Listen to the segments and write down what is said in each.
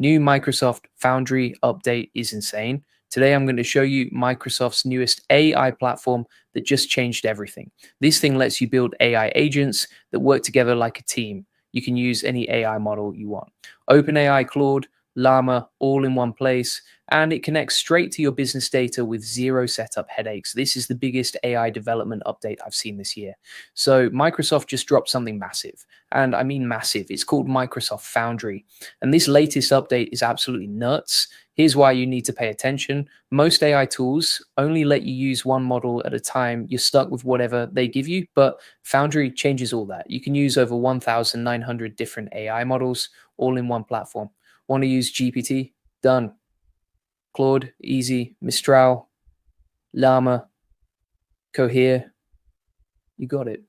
New Microsoft Foundry update is insane. Today, I'm going to show you Microsoft's newest AI platform that just changed everything. This thing lets you build AI agents that work together like a team. You can use any AI model you want. OpenAI, Claude, Llama, all in one place, and it connects straight to your business data with zero setup headaches. This is the biggest AI development update I've seen this year. So Microsoft just dropped something massive, and I mean massive. It's called Microsoft Foundry, and this latest update is absolutely nuts. Here's why you need to pay attention. Most AI tools only let you use one model at a time. You're stuck with whatever they give you, but Foundry changes all that. You can use over 1,900 different AI models all in one platform. Want to use GPT? Done. Claude, easy. Mistral, Llama, Cohere, you got it.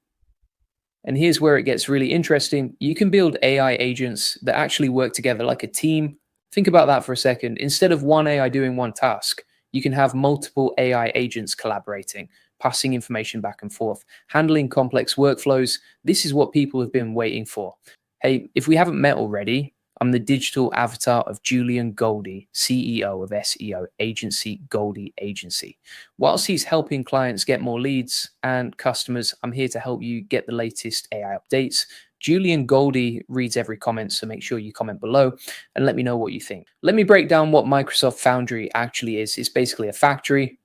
And here's where it gets really interesting. You can build AI agents that actually work together like a team. Think about that for a second. Instead of one AI doing one task, you can have multiple AI agents collaborating, passing information back and forth, handling complex workflows. This is what people have been waiting for. Hey, if we haven't met already, I'm the digital avatar of Julian Goldie, CEO of SEO agency Goldie Agency. Whilst he's helping clients get more leads and customers, I'm here to help you get the latest AI updates. Julian Goldie reads every comment, so make sure you comment below and let me know what you think. Let me break down what Microsoft Foundry actually is. It's basically a factory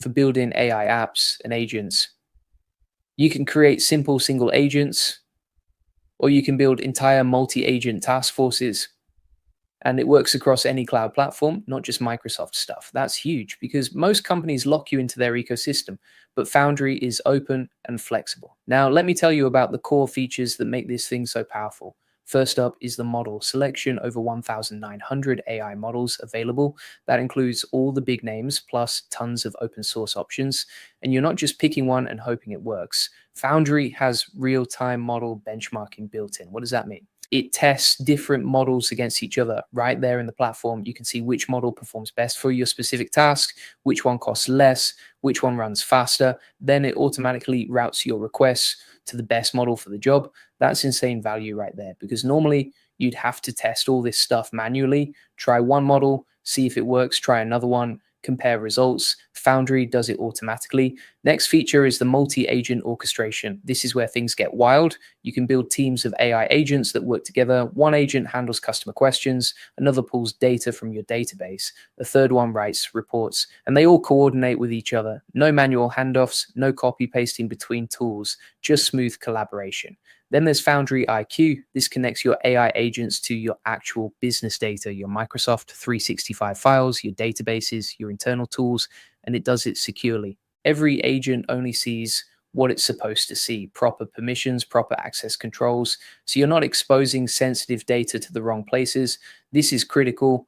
for building AI apps and agents. You can create simple single agents, or you can build entire multi-agent task forces. And it works across any cloud platform, not just Microsoft stuff. That's huge because most companies lock you into their ecosystem, but Foundry is open and flexible. Now, let me tell you about the core features that make this thing so powerful. First up is the model selection, over 1,900 AI models available. That includes all the big names plus tons of open source options. And you're not just picking one and hoping it works. Foundry has real-time model benchmarking built in. What does that mean? It tests different models against each other right there in the platform. You can see which model performs best for your specific task, which one costs less, which one runs faster. Then it automatically routes your requests to the best model for the job. That's insane value right there, because normally you'd have to test all this stuff manually, try one model, see if it works, try another one, compare results. Foundry does it automatically. Next feature is the multi-agent orchestration. This is where things get wild. You can build teams of AI agents that work together. One agent handles customer questions, another pulls data from your database, the third one writes reports, and they all coordinate with each other. No manual handoffs, no copy pasting between tools, just smooth collaboration. Then there's Foundry IQ. This connects your AI agents to your actual business data, your Microsoft 365 files, your databases, your internal tools, and it does it securely. Every agent only sees what it's supposed to see, proper permissions, proper access controls. So you're not exposing sensitive data to the wrong places. This is critical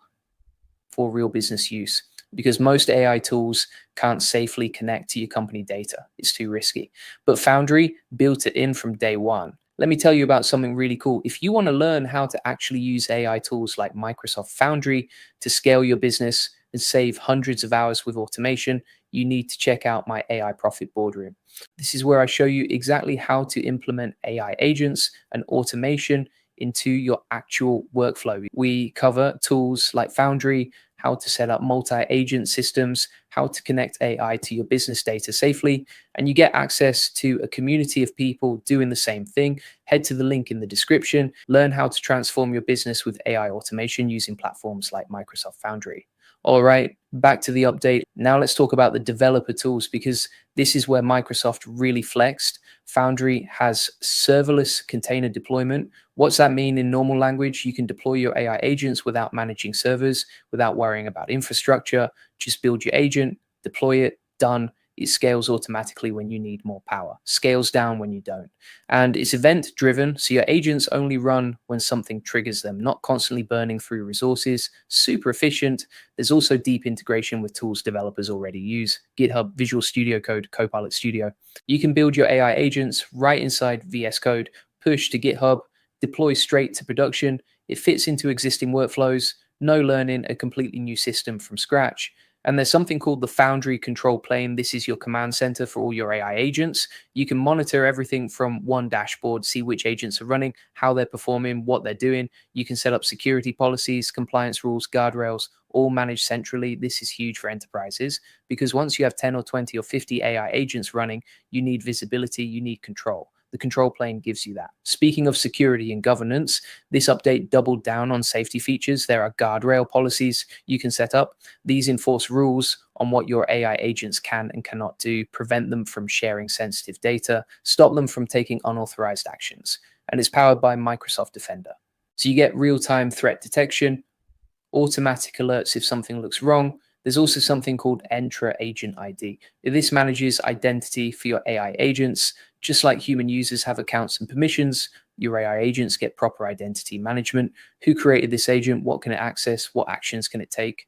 for real business use, because most AI tools can't safely connect to your company data. It's too risky. But Foundry built it in from day one. Let me tell you about something really cool. If you want to learn how to actually use AI tools like Microsoft Foundry to scale your business and save hundreds of hours with automation, you need to check out my AI Profit Boardroom. This is where I show you exactly how to implement AI agents and automation into your actual workflow. We cover tools like Foundry, how to set up multi-agent systems, how to connect AI to your business data safely, and you get access to a community of people doing the same thing. Head to the link in the description, learn how to transform your business with AI automation using platforms like Microsoft Foundry. All right, back to the update. Now let's talk about the developer tools, because this is where Microsoft really flexed. Foundry has serverless container deployment. What's that mean in normal language? You can deploy your AI agents without managing servers, without worrying about infrastructure. Just build your agent, deploy it, done. It scales automatically when you need more power, scales down when you don't. And it's event driven, so your agents only run when something triggers them, not constantly burning through resources. Super efficient. There's also deep integration with tools developers already use: GitHub, Visual Studio Code, Copilot Studio. You can build your AI agents right inside VS Code, push to GitHub, deploy straight to production. It fits into existing workflows, no learning a completely new system from scratch. And there's something called the Foundry control plane. This is your command center for all your AI agents. You can monitor everything from one dashboard, see which agents are running, how they're performing, what they're doing. You can set up security policies, compliance rules, guardrails, all managed centrally. This is huge for enterprises because once you have 10 or 20 or 50 AI agents running, you need visibility, you need control. The control plane gives you that. Speaking of security and governance, this update doubled down on safety features. There are guardrail policies you can set up. These enforce rules on what your AI agents can and cannot do, prevent them from sharing sensitive data, stop them from taking unauthorized actions. And it's powered by Microsoft Defender. So you get real-time threat detection, automatic alerts if something looks wrong. There's also something called Entra Agent ID. This manages identity for your AI agents. Just like human users have accounts and permissions, your AI agents get proper identity management. Who created this agent? What can it access? What actions can it take?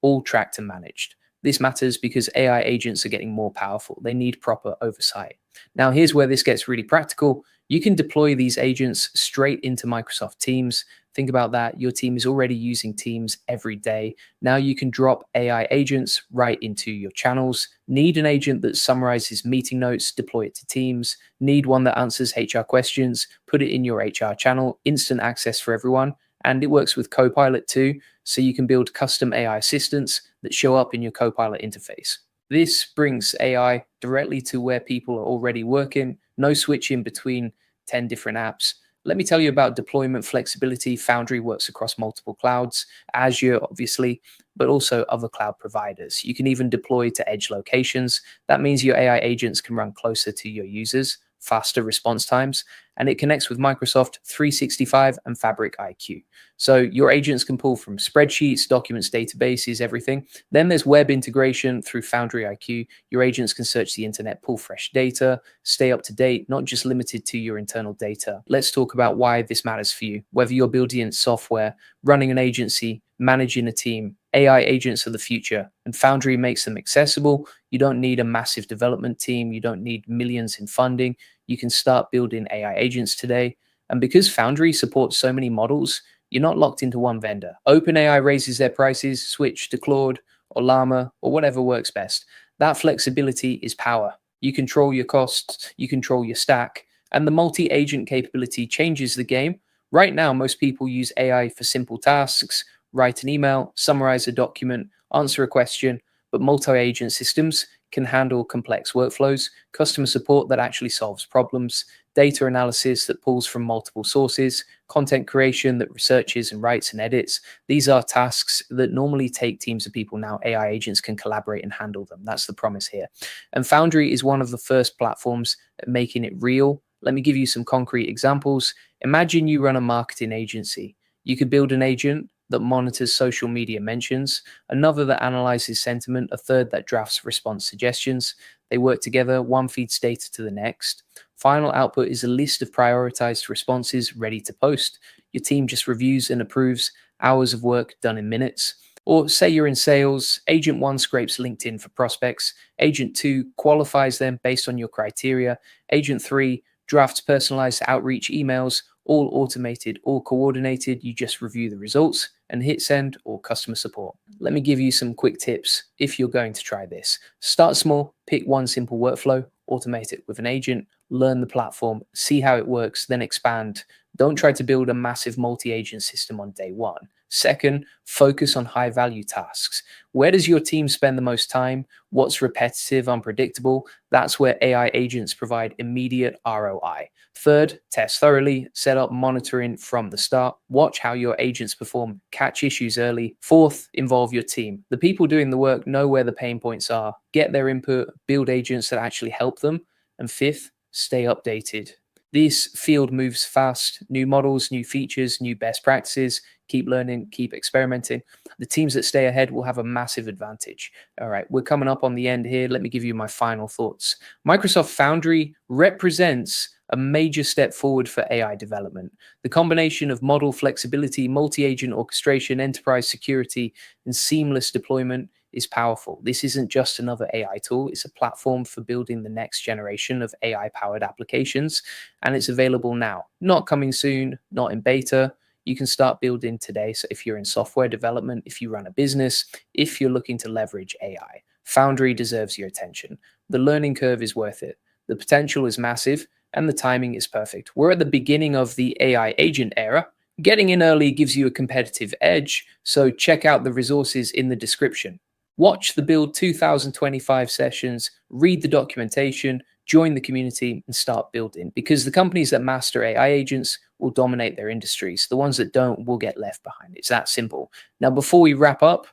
All tracked and managed. This matters because AI agents are getting more powerful. They need proper oversight. Now, here's where this gets really practical. You can deploy these agents straight into Microsoft Teams. Think about that. Your team is already using Teams every day. Now you can drop AI agents right into your channels. Need an agent that summarizes meeting notes, deploy it to Teams. Need one that answers HR questions, put it in your HR channel, instant access for everyone. And it works with Copilot too, so you can build custom AI assistants that show up in your Copilot interface. This brings AI directly to where people are already working, no switching between 10 different apps. Let me tell you about deployment flexibility. Foundry works across multiple clouds, Azure, obviously, but also other cloud providers. You can even deploy to edge locations. That means your AI agents can run closer to your users, faster response times, and it connects with Microsoft 365 and Fabric IQ. So your agents can pull from spreadsheets, documents, databases, everything. Then there's web integration through Foundry IQ. Your agents can search the internet, pull fresh data, stay up to date, not just limited to your internal data. Let's talk about why this matters for you. Whether you're building software, running an agency, managing a team, AI agents are the future, and Foundry makes them accessible. You don't need a massive development team. You don't need millions in funding. You can start building AI agents today. And because Foundry supports so many models, you're not locked into one vendor. OpenAI raises their prices, switch to Claude or Llama or whatever works best. That flexibility is power. You control your costs, you control your stack, and the multi-agent capability changes the game. Right now, most people use AI for simple tasks, write an email, summarize a document, answer a question, but multi-agent systems can handle complex workflows, customer support that actually solves problems, data analysis that pulls from multiple sources, content creation that researches and writes and edits. These are tasks that normally take teams of people. Now AI agents can collaborate and handle them. That's the promise here. And Foundry is one of the first platforms at making it real. Let me give you some concrete examples. Imagine you run a marketing agency. You could build an agent that monitors social media mentions, another that analyzes sentiment, a third that drafts response suggestions. They work together, one feeds data to the next. Final output is a list of prioritized responses ready to post. Your team just reviews and approves, hours of work done in minutes. Or say you're in sales, Agent 1 scrapes LinkedIn for prospects, Agent 2 qualifies them based on your criteria, Agent 3 drafts personalized outreach emails, all automated, all coordinated. You just review the results and hit send or customer support. Let me give you some quick tips if you're going to try this. Start small, pick one simple workflow, automate it with an agent, learn the platform, see how it works, then expand. Don't try to build a massive multi-agent system on day one. Second, focus on high-value tasks. Where does your team spend the most time? What's repetitive, unpredictable? That's where AI agents provide immediate ROI. Third, test thoroughly, set up monitoring from the start, watch how your agents perform, catch issues early. Fourth, involve your team. The people doing the work know where the pain points are, get their input, build agents that actually help them. And fifth, stay updated. This field moves fast, new models, new features, new best practices. Keep learning, keep experimenting. The teams that stay ahead will have a massive advantage. All right, we're coming up on the end here. Let me give you my final thoughts. Microsoft Foundry represents a major step forward for AI development. The combination of model flexibility, multi-agent orchestration, enterprise security, and seamless deployment is powerful. This isn't just another AI tool. It's a platform for building the next generation of AI-powered applications, and it's available now. Not coming soon, not in beta. you can start building today. So if you're in software development, if you run a business, if you're looking to leverage AI, Foundry deserves your attention. The learning curve is worth it. The potential is massive and the timing is perfect. We're at the beginning of the AI agent era. Getting in early gives you a competitive edge, so check out the resources in the description. Watch the Build 2025 sessions, read the documentation, join the community, and start building. Because the companies that master AI agents will dominate their industries. The ones that don't will get left behind. It's that simple. Now, before we wrap up,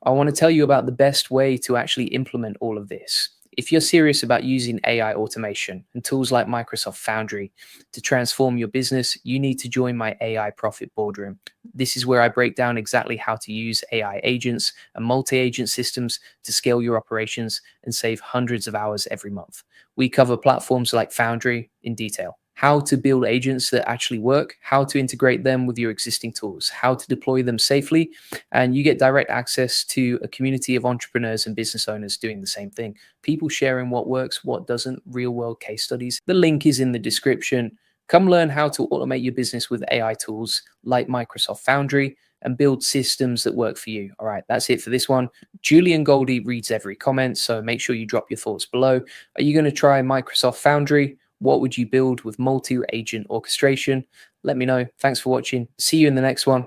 I want to tell you about the best way to actually implement all of this. If you're serious about using AI automation and tools like Microsoft Foundry to transform your business, you need to join my AI Profit Boardroom. This is where I break down exactly how to use AI agents and multi-agent systems to scale your operations and save hundreds of hours every month. We cover platforms like Foundry in detail, how to build agents that actually work, how to integrate them with your existing tools, how to deploy them safely, and you get direct access to a community of entrepreneurs and business owners doing the same thing. People sharing what works, what doesn't, real world case studies. The link is in the description. Come learn how to automate your business with AI tools like Microsoft Foundry and build systems that work for you. All right, that's it for this one. Julian Goldie reads every comment, so make sure you drop your thoughts below. Are you going to try Microsoft Foundry? What would you build with multi-agent orchestration? Let me know. Thanks for watching. See you in the next one.